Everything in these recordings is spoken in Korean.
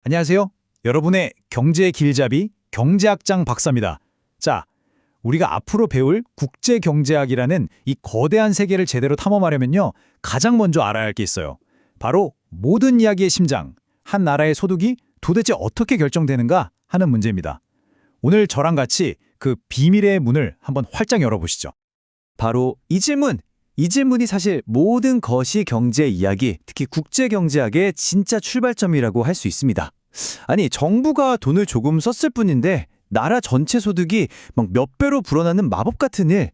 안녕하세요. 여러분의 경제 길잡이 경제학장 박사입니다. 자, 우리가 앞으로 배울 국제경제학이라는 이 거대한 세계를 제대로 탐험하려면요. 가장 먼저 알아야 할 게 있어요. 바로 모든 이야기의 심장, 한 나라의 소득이 도대체 어떻게 결정되는가 하는 문제입니다. 오늘 저랑 같이 그 비밀의 문을 한번 활짝 열어보시죠. 바로 이 질문! 이 질문이 사실 모든 거시 경제 이야기, 특히 국제 경제학의 진짜 출발점이라고 할 수 있습니다. 아니, 정부가 돈을 조금 썼을 뿐인데 나라 전체 소득이 막 몇 배로 불어나는 마법 같은 일,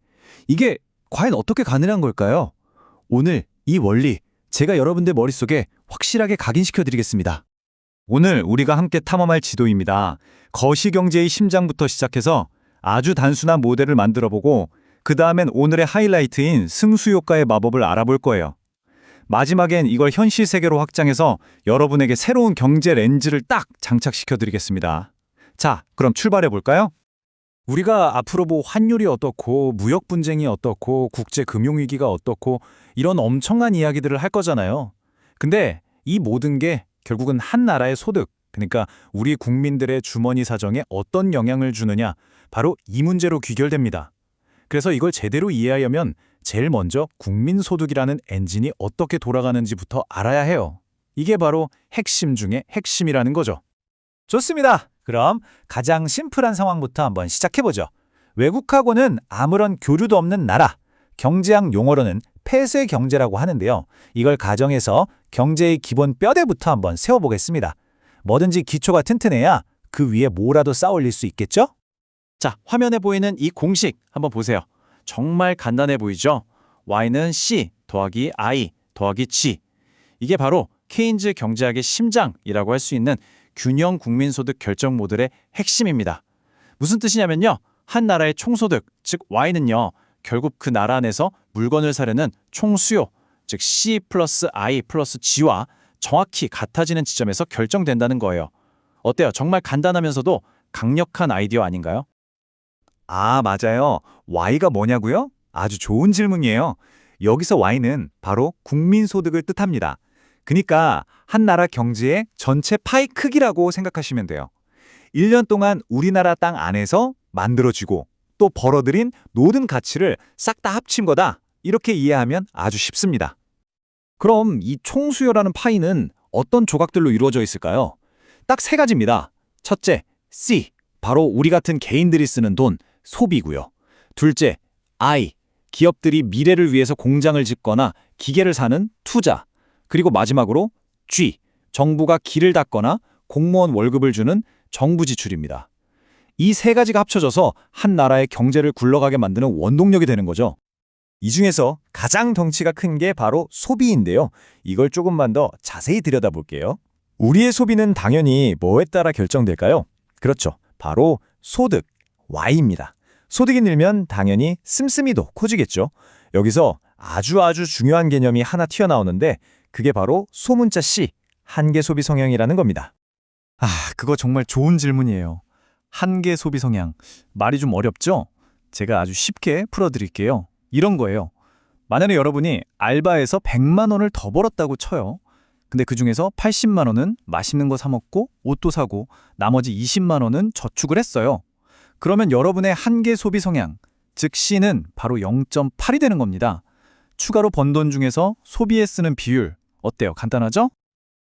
이게 과연 어떻게 가능한 걸까요? 오늘 이 원리, 제가 여러분들 머릿속에 확실하게 각인시켜 드리겠습니다. 오늘 우리가 함께 탐험할 지도입니다. 거시경제의 심장부터 시작해서 아주 단순한 모델을 만들어보고 그 다음엔 오늘의 하이라이트인 승수효과의 마법을 알아볼 거예요. 마지막엔 이걸 현실 세계로 확장해서 여러분에게 새로운 경제 렌즈를 딱 장착시켜드리겠습니다. 자, 그럼 출발해볼까요? 우리가 앞으로 환율이 어떻고 무역 분쟁이 어떻고 국제 금융 위기가 어떻고 이런 엄청난 이야기들을 할 거잖아요. 근데 이 모든 게 결국은 한 나라의 소득, 그러니까 우리 국민들의 주머니 사정에 어떤 영향을 주느냐, 바로 이 문제로 귀결됩니다. 그래서 이걸 제대로 이해하려면 제일 먼저 국민소득이라는 엔진이 어떻게 돌아가는지부터 알아야 해요. 이게 바로 핵심 중에 핵심이라는 거죠. 좋습니다. 그럼 가장 심플한 상황부터 한번 시작해보죠. 외국하고는 아무런 교류도 없는 나라, 경제학 용어로는 폐쇄 경제라고 하는데요. 이걸 가정해서 경제의 기본 뼈대부터 한번 세워보겠습니다. 뭐든지 기초가 튼튼해야 그 위에 뭐라도 쌓아 올릴 수 있겠죠? 자, 화면에 보이는 이 공식 한번 보세요. 정말 간단해 보이죠? Y는 C 더하기 I 더하기 G. 이게 바로 케인즈 경제학의 심장이라고 할 수 있는 균형 국민소득 결정 모델의 핵심입니다. 무슨 뜻이냐면요. 한 나라의 총소득, 즉 Y는요. 결국 그 나라 안에서 물건을 사려는 총수요, 즉 C 플러스 I 플러스 G와 정확히 같아지는 지점에서 결정된다는 거예요. 어때요? 정말 간단하면서도 강력한 아이디어 아닌가요? 아, 맞아요. Y가 뭐냐고요? 아주 좋은 질문이에요. 여기서 Y는 바로 국민소득을 뜻합니다. 그러니까 한 나라 경제의 전체 파이 크기라고 생각하시면 돼요. 1년 동안 우리나라 땅 안에서 만들어지고 또 벌어들인 모든 가치를 싹 다 합친 거다. 이렇게 이해하면 아주 쉽습니다. 그럼 이 총수요라는 파이는 어떤 조각들로 이루어져 있을까요? 딱 세 가지입니다. 첫째, C, 바로 우리 같은 개인들이 쓰는 돈, 소비고요. 둘째, I, 기업들이 미래를 위해서 공장을 짓거나 기계를 사는 투자. 그리고 마지막으로 G, 정부가 길을 닦거나 공무원 월급을 주는 정부 지출입니다. 이 세 가지가 합쳐져서 한 나라의 경제를 굴러가게 만드는 원동력이 되는 거죠. 이 중에서 가장 덩치가 큰 게 바로 소비인데요. 이걸 조금만 더 자세히 들여다볼게요. 우리의 소비는 당연히 뭐에 따라 결정될까요? 그렇죠. 바로 소득, Y입니다. 소득이 늘면 당연히 씀씀이도 커지겠죠. 여기서 아주 중요한 개념이 하나 튀어나오는데 그게 바로 소문자 C, 한계 소비 성향이라는 겁니다. 아, 그거 정말 좋은 질문이에요. 한계 소비 성향. 말이 좀 어렵죠? 제가 아주 쉽게 풀어드릴게요. 이런 거예요. 만약에 여러분이 알바에서 100만 원을 더 벌었다고 쳐요. 근데 그중에서 80만 원은 맛있는 거 사 먹고 옷도 사고 나머지 20만 원은 저축을 했어요. 그러면 여러분의 한계 소비 성향, 즉 C는 바로 0.8이 되는 겁니다. 추가로 번 돈 중에서 소비에 쓰는 비율, 어때요? 간단하죠?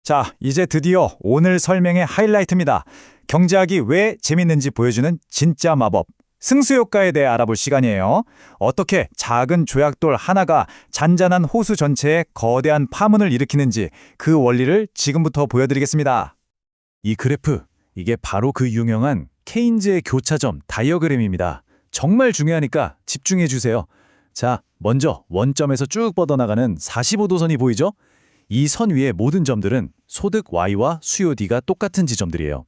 자, 이제 드디어 오늘 설명의 하이라이트입니다. 경제학이 왜 재밌는지 보여주는 진짜 마법, 승수효과에 대해 알아볼 시간이에요. 어떻게 작은 조약돌 하나가 잔잔한 호수 전체에 거대한 파문을 일으키는지 그 원리를 지금부터 보여드리겠습니다. 이 그래프, 이게 바로 그 유명한 케인즈의 교차점 다이어그램입니다. 정말 중요하니까 집중해 주세요. 자, 먼저 원점에서 쭉 뻗어나가는 45도선이 보이죠? 이 선 위의 모든 점들은 소득 Y와 수요 D가 똑같은 지점들이에요.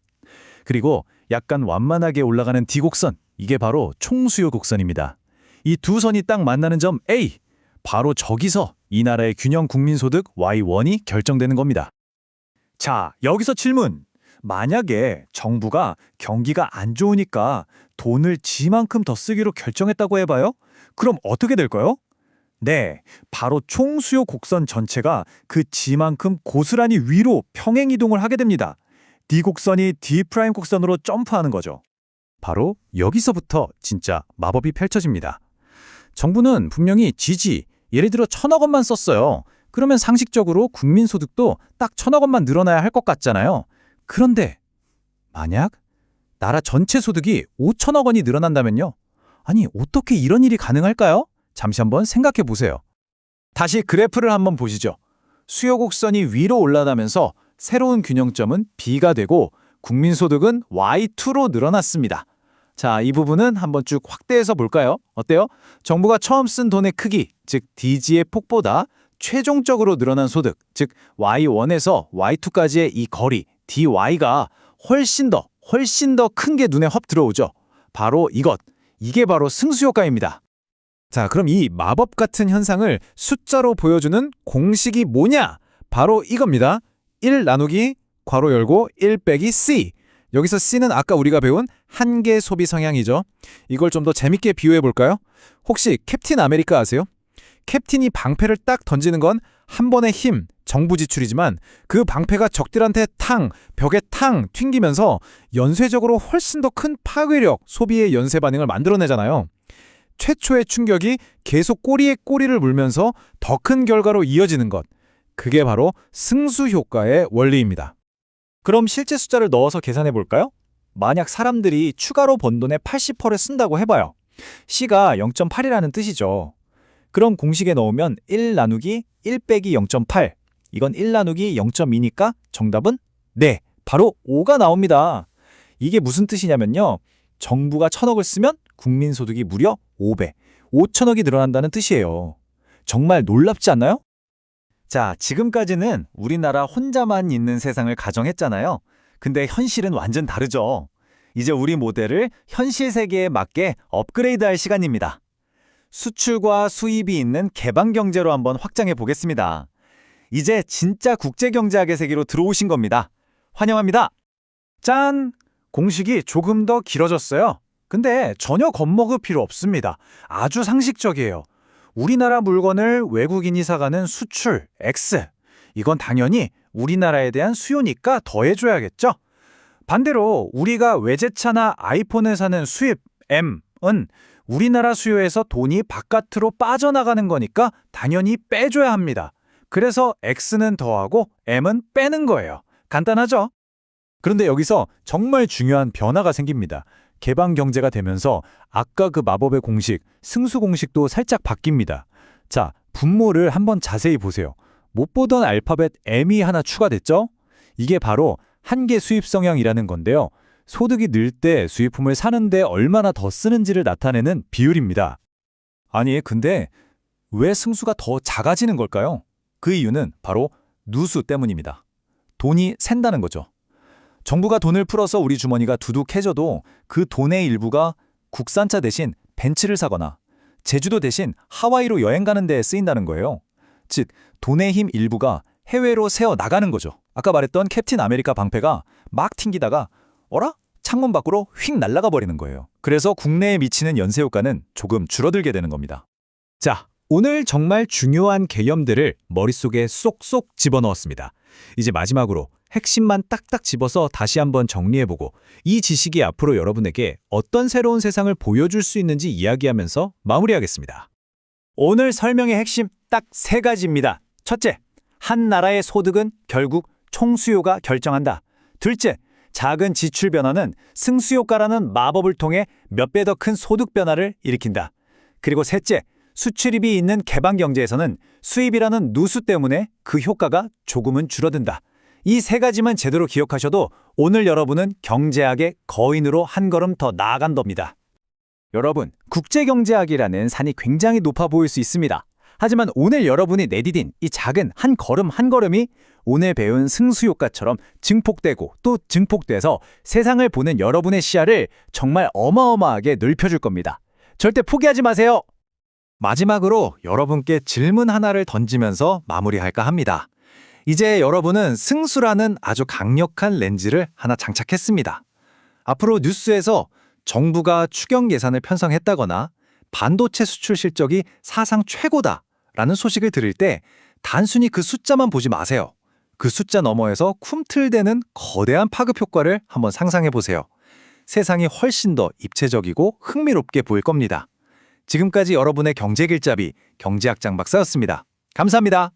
그리고 약간 완만하게 올라가는 D곡선, 이게 바로 총수요 곡선입니다. 이 두 선이 딱 만나는 점 A, 바로 저기서 이 나라의 균형 국민소득 Y1이 결정되는 겁니다. 자, 여기서 질문. 만약에 정부가 경기가 안 좋으니까 돈을 지만큼 더 쓰기로 결정했다고 해봐요? 그럼 어떻게 될까요? 네, 바로 총수요 곡선 전체가 그 지만큼 고스란히 위로 평행 이동을 하게 됩니다. D 곡선이 D 프라임 곡선으로 점프하는 거죠. 바로 여기서부터 진짜 마법이 펼쳐집니다. 정부는 분명히 지지, 예를 들어 1,000억 원만 썼어요. 그러면 상식적으로 국민소득도 딱 1,000억 원만 늘어나야 할 것 같잖아요. 그런데 만약 나라 전체 소득이 5천억 원이 늘어난다면요? 아니, 어떻게 이런 일이 가능할까요? 잠시 한번 생각해 보세요. 다시 그래프를 한번 보시죠. 수요 곡선이 위로 올라가면서 새로운 균형점은 B가 되고 국민소득은 Y2로 늘어났습니다. 자, 이 부분은 한번 쭉 확대해서 볼까요? 어때요? 정부가 처음 쓴 돈의 크기, 즉 DG의 폭보다 최종적으로 늘어난 소득, 즉 Y1에서 Y2까지의 이 거리, DY가 훨씬 더 큰 게 눈에 확 들어오죠. 바로 이게 바로 승수효과입니다. 자, 그럼 이 마법 같은 현상을 숫자로 보여주는 공식이 뭐냐? 바로 이겁니다. 1 나누기 괄호 열고 1 빼기 C. 여기서 C는 아까 우리가 배운 한계 소비 성향이죠. 이걸 좀 더 재밌게 비유해 볼까요? 혹시 캡틴 아메리카 아세요? 캡틴이 방패를 딱 던지는 건 한 번의 힘, 정부 지출이지만 그 방패가 적들한테 벽에 튕기면서 연쇄적으로 훨씬 더 큰 파괴력, 소비의 연쇄 반응을 만들어내잖아요. 최초의 충격이 계속 꼬리에 꼬리를 물면서 더 큰 결과로 이어지는 것. 그게 바로 승수 효과의 원리입니다. 그럼 실제 숫자를 넣어서 계산해 볼까요? 만약 사람들이 추가로 번 돈의 80%를 쓴다고 해봐요. C가 0.8이라는 뜻이죠. 그럼 공식에 넣으면 1 나누기 1 빼기 0.8. 이건 1 나누기 0.2니까 정답은 네, 바로 5가 나옵니다. 이게 무슨 뜻이냐면요. 정부가 1,000억을 쓰면 국민소득이 무려 5배, 5천억이 늘어난다는 뜻이에요. 정말 놀랍지 않나요? 자, 지금까지는 우리나라 혼자만 있는 세상을 가정했잖아요. 근데 현실은 완전 다르죠. 이제 우리 모델을 현실 세계에 맞게 업그레이드할 시간입니다. 수출과 수입이 있는 개방 경제로 한번 확장해 보겠습니다. 이제 진짜 국제경제학의 세계로 들어오신 겁니다. 환영합니다. 짠! 공식이 조금 더 길어졌어요. 근데 전혀 겁먹을 필요 없습니다. 아주 상식적이에요. 우리나라 물건을 외국인이 사가는 수출, X. 이건 당연히 우리나라에 대한 수요니까 더해줘야겠죠? 반대로 우리가 외제차나 아이폰을 사는 수입, M은 우리나라 수요에서 돈이 바깥으로 빠져나가는 거니까 당연히 빼줘야 합니다. 그래서 X는 더하고 M은 빼는 거예요. 간단하죠? 그런데 여기서 정말 중요한 변화가 생깁니다. 개방 경제가 되면서 아까 그 마법의 공식, 승수 공식도 살짝 바뀝니다. 자, 분모를 한번 자세히 보세요. 못 보던 알파벳 M이 하나 추가됐죠? 이게 바로 한계 수입 성향이라는 건데요. 소득이 늘 때 수입품을 사는데 얼마나 더 쓰는지를 나타내는 비율입니다. 아니, 근데 왜 승수가 더 작아지는 걸까요? 그 이유는 바로 누수 때문입니다. 돈이 샌다는 거죠. 정부가 돈을 풀어서 우리 주머니가 두둑해져도 그 돈의 일부가 국산차 대신 벤츠를 사거나 제주도 대신 하와이로 여행 가는 데에 쓰인다는 거예요. 즉, 돈의 힘 일부가 해외로 새어 나가는 거죠. 아까 말했던 캡틴 아메리카 방패가 막 튕기다가 어라? 창문 밖으로 휙 날아가 버리는 거예요. 그래서 국내에 미치는 연쇄 효과는 조금 줄어들게 되는 겁니다. 자, 오늘 정말 중요한 개념들을 머릿속에 쏙쏙 집어넣었습니다. 이제 마지막으로 핵심만 딱딱 집어서 다시 한번 정리해보고 이 지식이 앞으로 여러분에게 어떤 새로운 세상을 보여줄 수 있는지 이야기하면서 마무리하겠습니다. 오늘 설명의 핵심 딱 3가지입니다. 첫째, 한 나라의 소득은 결국 총수요가 결정한다. 둘째, 작은 지출 변화는 승수효과라는 마법을 통해 몇 배 더 큰 소득 변화를 일으킨다. 그리고 셋째, 수출입이 있는 개방 경제에서는 수입이라는 누수 때문에 그 효과가 조금은 줄어든다. 이 3가지만 제대로 기억하셔도 오늘 여러분은 경제학의 거인으로 한 걸음 더 나아간 겁니다. 여러분, 국제경제학이라는 산이 굉장히 높아 보일 수 있습니다. 하지만 오늘 여러분이 내디딘 이 작은 한 걸음 한 걸음이 오늘 배운 승수효과처럼 증폭되고 또 증폭돼서 세상을 보는 여러분의 시야를 정말 어마어마하게 넓혀줄 겁니다. 절대 포기하지 마세요. 마지막으로 여러분께 질문 하나를 던지면서 마무리할까 합니다. 이제 여러분은 승수라는 아주 강력한 렌즈를 하나 장착했습니다. 앞으로 뉴스에서 정부가 추경 예산을 편성했다거나 반도체 수출 실적이 사상 최고다라는 소식을 들을 때 단순히 그 숫자만 보지 마세요. 그 숫자 너머에서 쿰틀대는 거대한 파급 효과를 한번 상상해 보세요. 세상이 훨씬 더 입체적이고 흥미롭게 보일 겁니다. 지금까지 여러분의 경제길잡이 경제학장 박사였습니다. 감사합니다.